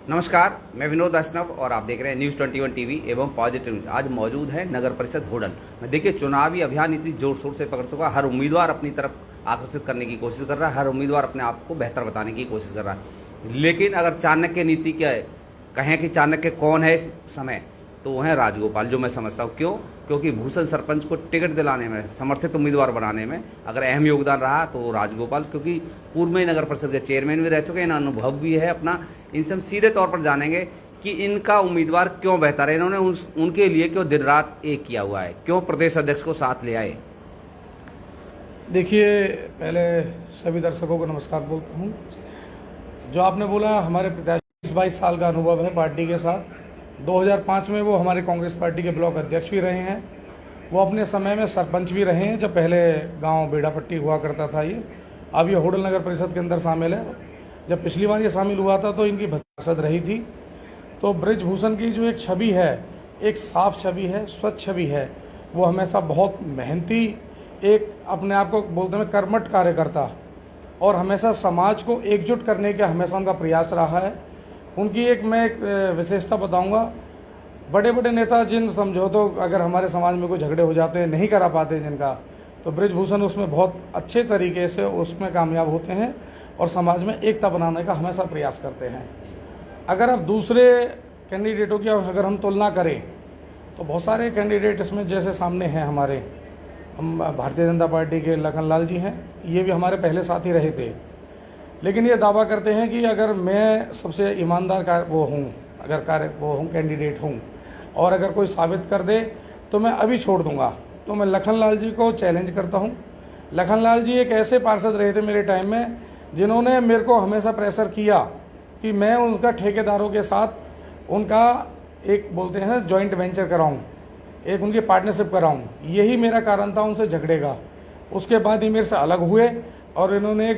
नमस्कार, मैं विनोद वैष्णव और आप देख रहे हैं न्यूज़ 21 टीवी एवं पॉजिटिव न्यूज। आज मौजूद है नगर परिषद होडल में। देखिए, चुनावी अभियान इतनी जोर शोर से पकड़ चुका, हर उम्मीदवार अपनी तरफ आकर्षित करने की कोशिश कर रहा है, हर उम्मीदवार अपने आप को बेहतर बताने की कोशिश कर रहा है। लेकिन अगर चाणक्य नीति क्या है, कहें कि चाणक्य कौन है इस समय, तो वो है राजगोपाल, जो मैं समझता हूँ। क्यों? क्योंकि भूषण सरपंच को टिकट दिलाने में, समर्थित उम्मीदवार बनाने में अगर अहम योगदान रहा तो वो राजगोपाल, क्योंकि पूर्व में नगर परिषद के चेयरमैन भी रह चुके हैं, अनुभव भी है अपना। इनसे हम सीधे तौर पर जानेंगे कि इनका उम्मीदवार क्यों बेहतर है, इन्होंने उनके लिए क्यों दिन रात एक किया हुआ है, क्यों प्रदेश अध्यक्ष को साथ ले आए। देखिए, पहले सभी दर्शकों को नमस्कार बोलता हूँ। जो आपने बोला, हमारे पिताजी 22 साल का अनुभव है पार्टी के साथ। 2005 में वो हमारे कांग्रेस पार्टी के ब्लॉक अध्यक्ष भी रहे हैं। वो अपने समय में सरपंच भी रहे हैं, जब पहले गांव बेड़ापट्टी हुआ करता था ये। अब ये होडल नगर परिषद के अंदर शामिल है। जब पिछली बार ये शामिल हुआ था तो इनकी पार्षद रही थी। तो बृजभूषण की जो एक छवि है, एक साफ छवि है, स्वच्छ छवि है। वो हमेशा बहुत मेहनती, एक अपने आप को बोलते हैं कर्मठ कार्यकर्ता, और हमेशा समाज को एकजुट करने का हमेशा उनका प्रयास रहा है। उनकी मैं एक विशेषता बताऊंगा। बड़े बड़े नेता जिन समझौतों, अगर हमारे समाज में कोई झगड़े हो जाते हैं, नहीं करा पाते जिनका, तो बृजभूषण उसमें बहुत अच्छे तरीके से उसमें कामयाब होते हैं और समाज में एकता बनाने का हमेशा प्रयास करते हैं। अगर अब दूसरे कैंडिडेटों की अगर हम तुलना करें तो बहुत सारे कैंडिडेट इसमें जैसे सामने हैं हमारे, हम भारतीय जनता पार्टी के लखनलाल जी हैं, ये भी हमारे पहले साथी रहे थे। लेकिन ये दावा करते हैं कि अगर मैं सबसे ईमानदार कैंडिडेट हूँ और अगर कोई साबित कर दे तो मैं अभी छोड़ दूंगा। तो मैं लखनलाल जी को चैलेंज करता हूँ। लखनलाल जी एक ऐसे पार्षद रहे थे मेरे टाइम में, जिन्होंने मेरे को हमेशा प्रेशर किया कि मैं उनका ठेकेदारों के साथ उनका एक बोलते हैं जॉइंट वेंचर कराऊँ, एक उनकी पार्टनरशिप कराऊँ। यही मेरा कारण था उनसे झगड़े का। उसके बाद ही मेरे से अलग हुए और इन्होंने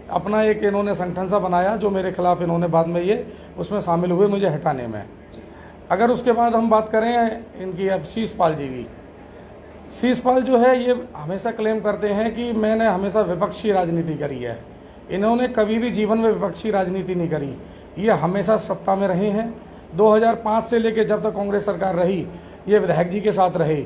अपना इन्होंने संगठन सा बनाया, जो मेरे खिलाफ इन्होंने बाद में ये उसमें शामिल हुए मुझे हटाने में। अगर उसके बाद हम बात करें इनकी अब शीशपाल जी की, शीशपाल जो है ये हमेशा क्लेम करते हैं कि मैंने हमेशा विपक्षी राजनीति करी है। इन्होंने कभी भी जीवन में विपक्षी राजनीति नहीं करी। ये हमेशा सत्ता में रहे हैं। 2005 से लेकर जब तक कांग्रेस सरकार रही, ये विधायक जी के साथ रहे।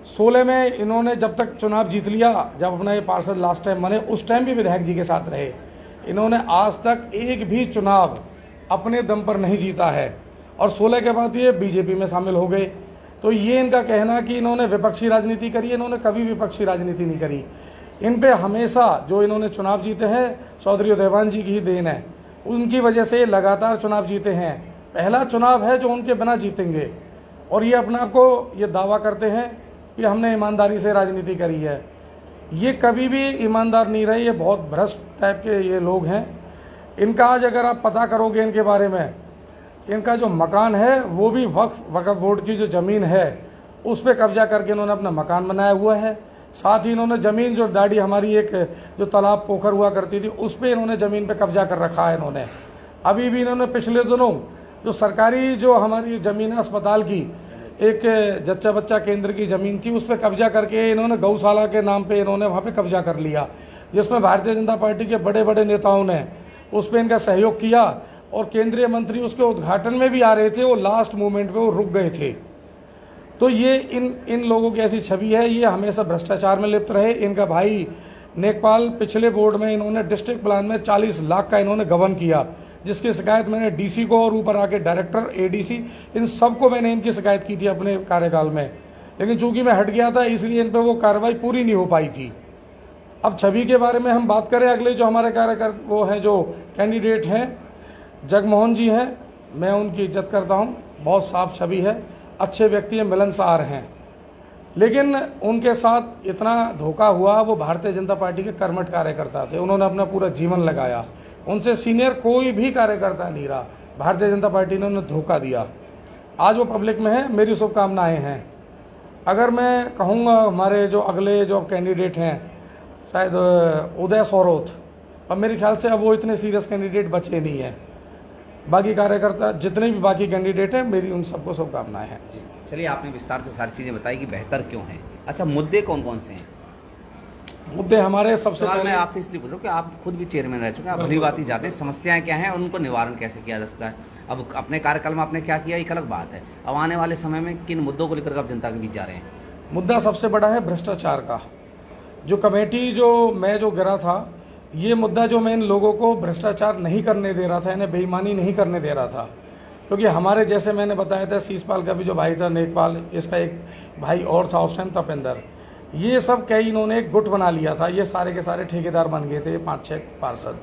16 में इन्होंने जब तक चुनाव जीत लिया, जब अपना ये पार्षद लास्ट टाइम बने, उस टाइम भी विधायक जी के साथ रहे। इन्होंने आज तक एक भी चुनाव अपने दम पर नहीं जीता है और 16 के बाद ये बीजेपी में शामिल हो गए। तो ये इनका कहना कि इन्होंने विपक्षी राजनीति करी, इन्होंने कभी विपक्षी राजनीति नहीं करी। इन पे हमेशा जो इन्होंने चुनाव जीते हैं, चौधरी उदयभान जी की ही देन है। उनकी वजह से लगातार चुनाव जीते हैं। पहला चुनाव है जो उनके बिना जीतेंगे, और ये अपने आप को ये दावा करते हैं कि हमने ईमानदारी से राजनीति करी है। ये कभी भी ईमानदार नहीं रहे। ये बहुत भ्रष्ट टाइप के ये लोग हैं। इनका आज अगर आप पता करोगे इनके बारे में, इनका जो मकान है वो भी वक्फ बोर्ड की जो ज़मीन है उस पर कब्जा करके इन्होंने अपना मकान बनाया हुआ है। साथ ही इन्होंने ज़मीन जो दाढ़ी हमारी एक जो तालाब पोखर हुआ करती थी, उस पर इन्होंने ज़मीन पे कब्जा कर रखा है इन्होंने। अभी भी इन्होंने पिछले दिनों जो सरकारी जो हमारी ज़मीन है अस्पताल की, एक जच्चा बच्चा केंद्र की ज़मीन थी, उस पर कब्जा करके इन्होंने गौशाला के नाम पे इन्होंने वहाँ पे कब्जा कर लिया, जिसमें भारतीय जनता पार्टी के बड़े बड़े नेताओं ने उस पर इनका सहयोग किया और केंद्रीय मंत्री उसके उद्घाटन में भी आ रहे थे, वो लास्ट मोमेंट पे वो रुक गए थे। तो ये इन लोगों की ऐसी छवि है। ये हमेशा भ्रष्टाचार में लिप्त रहे। इनका भाई नेकपाल पिछले बोर्ड में इन्होंने डिस्ट्रिक्ट प्लान में 40 लाख का इन्होंने गबन किया, जिसकी शिकायत मैंने डीसी को और ऊपर आके डायरेक्टर, एडीसी, इन सबको मैंने इनकी शिकायत की थी अपने कार्यकाल में। लेकिन चूंकि मैं हट गया था, इसलिए इन पर वो कार्रवाई पूरी नहीं हो पाई थी। अब छवि के बारे में हम बात करें, अगले जो हमारे कार्यकर्ता वो हैं, जो कैंडिडेट हैं, जगमोहन जी हैं। मैं उनकी इज्जत करता हूँ, बहुत साफ छवि है, अच्छे व्यक्ति हैं, मिलनसार हैं। लेकिन उनके साथ इतना धोखा हुआ, वो भारतीय जनता पार्टी के कर्मठ कार्यकर्ता थे, उन्होंने अपना पूरा जीवन लगाया। उनसे सीनियर कोई भी कार्यकर्ता नहीं रहा। भारतीय जनता पार्टी ने उन्हें धोखा दिया। आज वो पब्लिक में है। मेरी शुभकामनाएं हैं। अगर मैं कहूँगा हमारे जो अगले जो कैंडिडेट हैं, शायद उदय सौरोथ, और मेरे ख्याल से अब वो इतने सीरियस कैंडिडेट बचे नहीं हैं। बाकी कार्यकर्ता जितने भी बाकी कैंडिडेट हैं, मेरी उन सबको शुभकामनाएं हैं। चलिए, आपने विस्तार से सारी चीज़ें बताई कि बेहतर क्यों है। अच्छा, मुद्दे कौन कौन से हैं? मुद्दे हमारे सबसे सवाल मैं पहले आपसे इसलिए पूछ रहा हूँ कि आप खुद भी चेयरमैन रह चुके हैं, आप भली बात ही जाते हैं समस्याएं क्या हैं और उनको निवारण कैसे किया जा सकता है। अब अपने कार्यकाल में आपने क्या किया एक अलग बात है, अब आने वाले समय में किन मुद्दों को लेकर आप जनता के बीच जा रहे हैं? मुद्दा सबसे बड़ा है भ्रष्टाचार का। जो कमेटी जो गिरा था, ये मुद्दा जो मैं इन लोगों को भ्रष्टाचार नहीं करने दे रहा था, इन्हें बेईमानी नहीं करने दे रहा था, क्योंकि हमारे जैसे मैंने बताया था शीशपाल का भी जो भाई था नेकपाल, इसका एक भाई और था उस टाइम तपेंद्र, ये सब कई इन्होंने एक गुट बना लिया था। ये सारे के सारे ठेकेदार बन गए थे 5-6 पार्षद,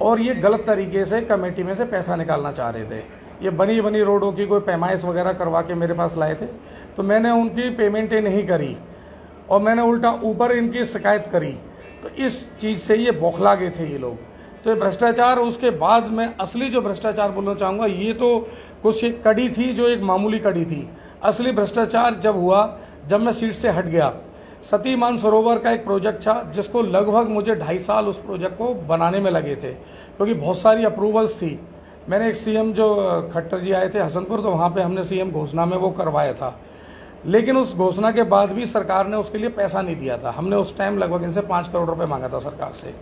और ये गलत तरीके से कमेटी में से पैसा निकालना चाह रहे थे। ये बनी रोडों की कोई पैमाइश वगैरह करवा के मेरे पास लाए थे, तो मैंने उनकी पेमेंटें नहीं करी और मैंने उल्टा ऊपर इनकी शिकायत करी। तो इस चीज़ से ये बौखला गए थे ये लोग। तो ये भ्रष्टाचार, उसके बाद मैं असली जो भ्रष्टाचार बोलना चाहूँगा, ये तो कुछ एक कड़ी थी जो एक मामूली कड़ी थी। असली भ्रष्टाचार जब हुआ, जब मैं सीट से हट गया। सती मानसरोवर का एक प्रोजेक्ट था जिसको लगभग मुझे 2.5 साल उस प्रोजेक्ट को बनाने में लगे थे, क्योंकि बहुत सारी अप्रूवल्स थी। मैंने एक सीएम जो खट्टर जी आए थे हसनपुर, तो वहाँ पे हमने सीएम घोषणा में वो करवाया था, लेकिन उस घोषणा के बाद भी सरकार ने उसके लिए पैसा नहीं दिया था। हमने उस टाइम लगभग इनसे 5 करोड़ रुपए मांगा था सरकार से।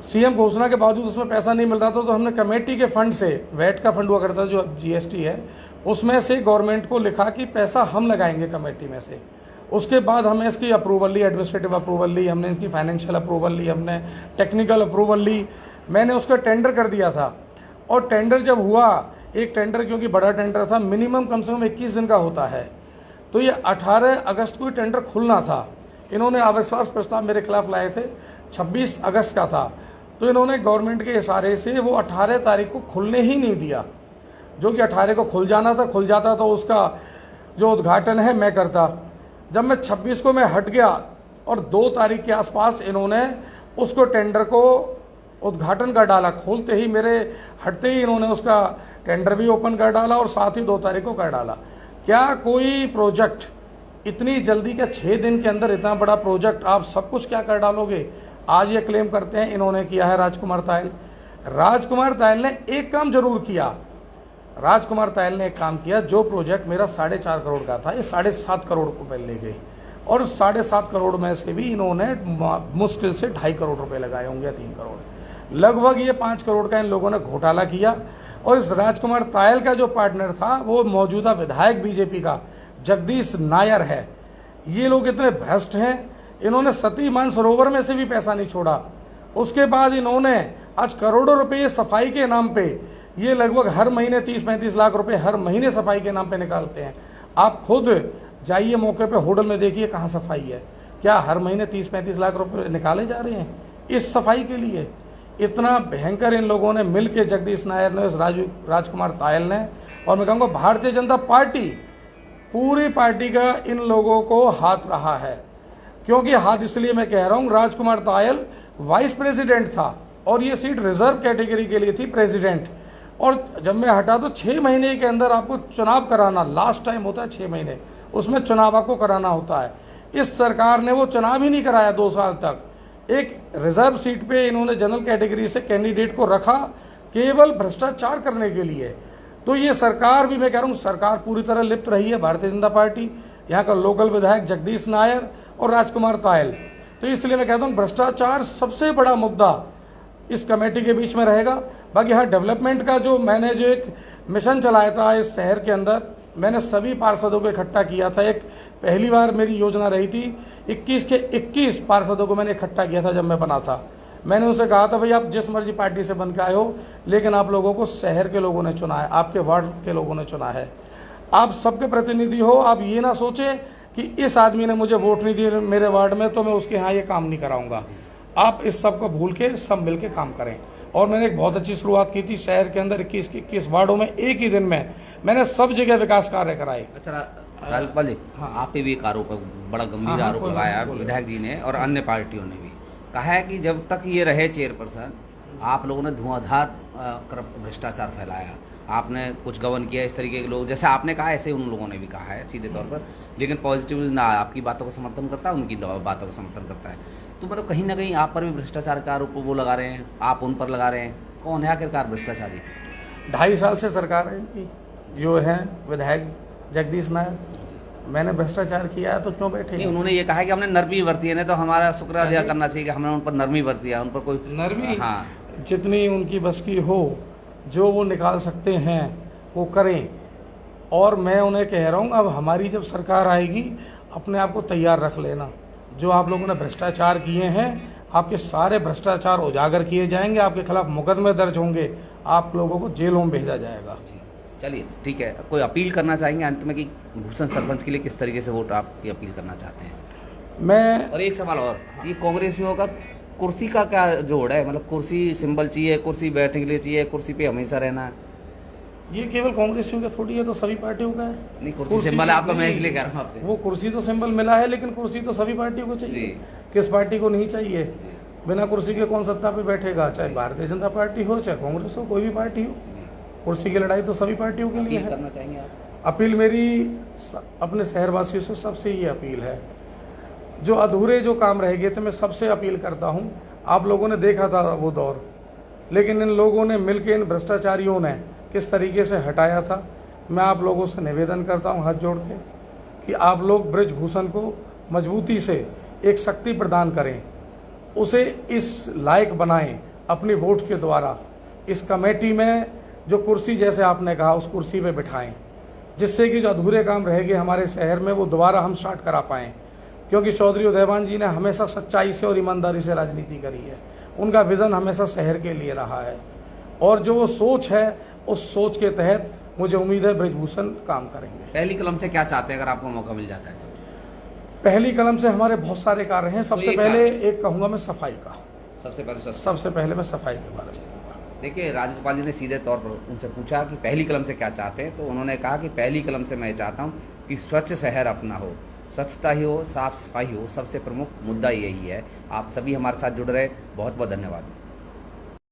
सीएम घोषणा के बावजूद उसमें पैसा नहीं मिल रहा था, तो हमने कमेटी के फंड से, वैट का फंड हुआ करता जो जीएसटी है, उसमें से गवर्नमेंट को लिखा कि पैसा हम लगाएंगे कमेटी में से। उसके बाद हमने इसकी अप्रूवल ली, एडमिनिस्ट्रेटिव अप्रूवल ली, हमने इसकी फाइनेंशियल अप्रूवल ली, हमने टेक्निकल अप्रूवल ली, मैंने उसका टेंडर कर दिया था। और टेंडर जब हुआ, एक टेंडर क्योंकि बड़ा टेंडर था, मिनिमम कम से कम 21 दिन का होता है, तो ये 18 अगस्त को टेंडर खुलना था। इन्होंने अविश्वास प्रस्ताव मेरे खिलाफ लाए थे, 26 अगस्त का था, तो इन्होंने गवर्नमेंट के इशारे से वो 18 तारीख को खुलने ही नहीं दिया। जो कि 18 को खुल जाना था, खुल जाता तो उसका जो उद्घाटन है मैं करता। जब मैं 26 को मैं हट गया और 2 तारीख के आसपास इन्होंने उसको टेंडर को उद्घाटन कर डाला। खोलते ही, मेरे हटते ही इन्होंने उसका टेंडर भी ओपन कर डाला और साथ ही 2 तारीख को कर डाला। क्या कोई प्रोजेक्ट इतनी जल्दी, क्या 6 दिन के अंदर इतना बड़ा प्रोजेक्ट आप सब कुछ क्या कर डालोगे? आज ये क्लेम करते हैं इन्होंने किया है राजकुमार तायल। राजकुमार तायल ने एक काम जरूर किया, राजकुमार तायल ने एक काम किया, जो प्रोजेक्ट मेरा 4.5 करोड़ का था, ये 7.5 करोड़ रुपए ले गए, और 7.5 करोड़ में से भी इन्होंने मुश्किल से 2.5 करोड़ रुपए लगाए होंगे, 3 करोड़, लगभग ये 5 करोड़ का इन लोगों ने घोटाला किया। और इस राजकुमार तायल का जो पार्टनर था वो मौजूदा विधायक बीजेपी का जगदीश नायर है। ये लोग इतने भ्रष्ट हैं, इन्होंने सती मानसरोवर में से भी पैसा नहीं छोड़ा। उसके बाद इन्होंने आज करोड़ों रुपए सफाई के नाम पे, ये लगभग हर महीने 30-35 लाख रुपए हर महीने सफाई के नाम पे निकालते हैं। आप खुद जाइए मौके पे होटल में, देखिए कहाँ सफाई है। क्या हर महीने 30-35 लाख रुपए निकाले जा रहे हैं इस सफाई के लिए? इतना भयंकर इन लोगों ने मिल के, जगदीश नायर ने, राजकुमार तायल ने, और मैं कहूँगा भारतीय जनता पार्टी, पूरी पार्टी का इन लोगों को हाथ रहा है। क्योंकि हाथ इसलिए मैं कह रहा हूँ, राजकुमार तायल वाइस प्रेसिडेंट था और ये सीट रिजर्व कैटेगरी के लिए थी, प्रेसिडेंट। और जब मैं हटा तो 6 महीने के अंदर आपको चुनाव कराना, लास्ट टाइम होता है 6 महीने, उसमें चुनाव आपको कराना होता है। इस सरकार ने वो चुनाव ही नहीं कराया 2 साल तक। एक रिजर्व सीट पे इन्होंने जनरल कैटेगरी से कैंडिडेट को रखा केवल भ्रष्टाचार करने के लिए। तो ये सरकार भी, मैं कह रहा हूँ, सरकार पूरी तरह लिप्त रही है, भारतीय जनता पार्टी, यहाँ का लोकल विधायक जगदीश नायर और राजकुमार तायल। तो इसलिए मैं कहता हूँ भ्रष्टाचार सबसे बड़ा मुद्दा इस कमेटी के बीच में रहेगा। बाकी हाँ, डेवलपमेंट का जो मैंने जो एक मिशन चलाया था इस शहर के अंदर, मैंने सभी पार्षदों को इकट्ठा किया था। एक पहली बार मेरी योजना रही थी, 21 के 21 पार्षदों को मैंने इकट्ठा किया था जब मैं बना था। मैंने उनसे कहा था, भाई आप जिस मर्जी पार्टी से बन के आए हो, लेकिन आप लोगों को शहर के लोगों ने चुना है, आपके वार्ड के लोगों ने चुना है, आप सबके प्रतिनिधि हो। आप ये ना सोचें कि इस आदमी ने मुझे वोट नहीं दी मेरे वार्ड में तो मैं उसके यहाँ ये काम नहीं कराऊंगा। आप इस सब को भूल के सब मिल के काम करें। और मैंने एक बहुत अच्छी शुरुआत की थी शहर के अंदर, 21 वार्डों में एक ही दिन में मैंने सब जगह विकास कार्य कराए। अच्छा राजपाल जी, आप पे भी एक आरोप है, बड़ा गंभीर आरोप लगाया विधायक जी ने और अन्य पार्टियों ने भी कहा है कि जब तक ये रहे चेयरपर्सन, आप लोगों ने धुआंधार भ्रष्टाचार फैलाया, आपने कुछ गबन किया, इस तरीके के लोग, जैसे आपने कहा ऐसे उन लोगों ने भी कहा है सीधे तौर पर, लेकिन पॉजिटिव ना आपकी बातों को समर्थन करता है, उनकी बातों को समर्थन करता है। तो मतलब कहीं ना कहीं आप पर भी भ्रष्टाचार का आरोप वो लगा रहे हैं, आप उन पर लगा रहे हैं। कौन है आखिरकार भ्रष्टाचारी? 2.5 साल से सरकार है इनकी, जो है विधायक जगदीश नायर, मैंने भ्रष्टाचार किया है तो क्यों नहीं, बैठे? उन्होंने ये कहा है कि हमने नरमी बरती है, नहीं तो हमारा शुक्र अदा करना चाहिए कि हमने उन पर नरमी बरती है, उन पर कोई नरमी? हाँ, जितनी उनकी बस की हो, जो वो निकाल सकते हैं वो करें। और मैं उन्हें कह रहा हूँ, अब हमारी जब सरकार आएगी, अपने आप को तैयार रख लेना। जो आप लोगों ने भ्रष्टाचार किए हैं, आपके सारे भ्रष्टाचार उजागर किए जाएंगे, आपके खिलाफ मुकदमे दर्ज होंगे, आप लोगों को जेलों में भेजा जाएगा। जी, चलिए ठीक है। कोई अपील करना चाहेंगे अंत में कि भूषण सरपंच के लिए किस तरीके से वोट आपकी अपील करना चाहते हैं? मैं और एक सवाल और, ये कांग्रेसियों का कुर्सी का क्या जोड़ है? मतलब कुर्सी सिंबल चाहिए, कुर्सी बैठने के लिए चाहिए, कुर्सी पे हमेशा रहना है? ये केवल कांग्रेसियों का थोड़ी है, तो सभी पार्टियों का है। नहीं, कुर्सी सिंबल है आपका, मैं इसलिए कह रहा हूँ आपसे। वो कुर्सी तो सिंबल मिला है, लेकिन कुर्सी तो सभी पार्टियों को चाहिए। जी। किस पार्टी को नहीं चाहिए? बिना कुर्सी के कौन सत्ता पे बैठेगा? चाहे भारतीय जनता पार्टी हो, चाहे कांग्रेस हो, कोई भी पार्टी हो, कुर्सी की लड़ाई तो सभी पार्टियों के लिए अपील है। करना चाहेंगे आप? अपील मेरी अपने शहरवासियों से सबसे ये अपील है, जो अधूरे जो काम रह गए थे, मैं सबसे अपील करता हूँ। आप लोगों ने देखा था वो दौर, लेकिन इन लोगों ने मिलकर, इन भ्रष्टाचारियों ने किस तरीके से हटाया था। मैं आप लोगों से निवेदन करता हूँ हाथ जोड़ के कि आप लोग बृजभूषण को मजबूती से एक शक्ति प्रदान करें, उसे इस लायक बनाएं अपनी वोट के द्वारा। इस कमेटी में जो कुर्सी, जैसे आपने कहा, उस कुर्सी पे बिठाएं, जिससे कि जो अधूरे काम रह गए हमारे शहर में, वो दोबारा हम स्टार्ट करा पाएँ। क्योंकि चौधरी उदयभान जी ने हमेशा सच्चाई से और ईमानदारी से राजनीति करी है। उनका विज़न हमेशा शहर के लिए रहा है, और जो वो सोच है, उस सोच के तहत मुझे उम्मीद है बृजभूषण काम करेंगे। पहली कलम से क्या चाहते हैं अगर आपको मौका मिल जाता है? पहली कलम से हमारे बहुत सारे कार्य हैं। सबसे एक पहले एक कहूँगा मैं सफाई का। सबसे पहले मैं सफाई के बारे में कहूँगा। देखिए, राजगोपाल जी ने सीधे तौर पर उनसे पूछा कि पहली कलम से क्या चाहते हैं, तो उन्होंने कहा कि पहली कलम से मैं चाहता हूँ कि स्वच्छ शहर अपना हो, स्वच्छता ही हो, साफ सफाई हो, सबसे प्रमुख मुद्दा यही है। आप सभी हमारे साथ जुड़ रहे, बहुत बहुत धन्यवाद।